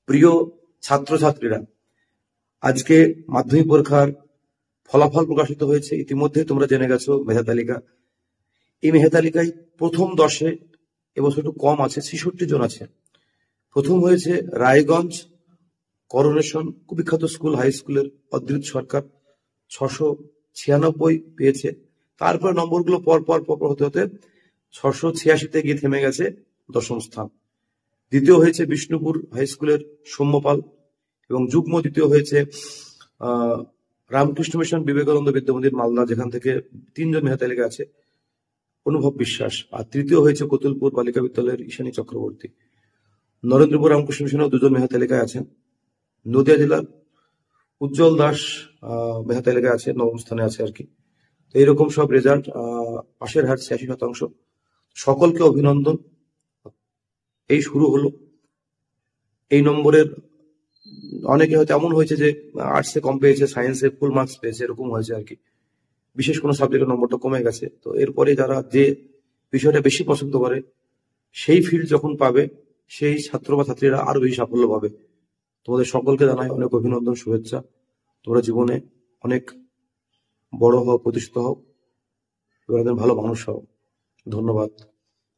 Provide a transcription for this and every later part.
প্রিয় ছাত্রছাত্রীরা, আজকে মাধ্যমিক পরীক্ষার ফলাফল প্রকাশিত হয়েছে। ইতিমধ্যে তোমরা জেনে গেছো মেধা তালিকা। এই মেধা তালিকায় প্রথম 10-এ এবছর একটু কম আছে, 66 জন আছে। প্রথম হয়েছে রায়গঞ্জ করোনেশন কুবিখ্যাত স্কুল হাই স্কুলের অদ্রিত সরকার, 696 পেয়েছে। তারপর নম্বরগুলো পর পর হতে হতে 686-তে গিয়ে থেমে গেছে 10ম স্থান। দ্বিতীয় হয়েছে বিষ্ণুপুর হাই স্কুলের সৌম্যপাল, এবং যুগ্ম দ্বিতীয় হয়েছে রামকৃষ্ণ মিশন বিবেকানন্দ বিদ্যামন্দির মালদা, যেখান থেকে 3 জন মেধা তালিকা আছে, অনুভব বিশ্বাস। আর তৃতীয় হয়েছে কতুলপুর বালিকা বিদ্যালয়ের ঈশানী চক্রবর্তী। নরেন্দ্রপুর রামকৃষ্ণ মিশনেও 2 জন মেধা তালিকায় আছেন। নদিয়া জেলার উজ্জ্বল দাস মেধা তালিকায় আছে, 9ম স্থানে আছে আর কি। তো এইরকম সব রেজাল্ট। পাশের হার 86%। সকলকে অভিনন্দন। এই শুরু হলো। এই নম্বরের অনেকে হয়তো এমন হয়েছে যে আর্টসে কম পেয়েছে, সায়েন্সে ফুল মার্কস পেয়েছে, এরকম হয়েছে আর কি। বিশেষ কোনো সাবজেক্টের নম্বরটা কমে গেছে। তো এরপরে যারা যে বিষয়টা বেশি পছন্দ করে সেই ফিল্ড যখন পাবে, সেই ছাত্র বা ছাত্রীরা আরো বেশি সাফল্য পাবে। তোমাদের সকলকে জানাই অনেক অভিনন্দন, শুভেচ্ছা। তোমরা জীবনে অনেক বড় হও, প্রতিষ্ঠিত হও, এবার ভালো মানুষ হও। ধন্যবাদ।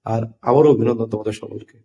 আর আবারও অভিনন্দন তোমাদের সকলকে।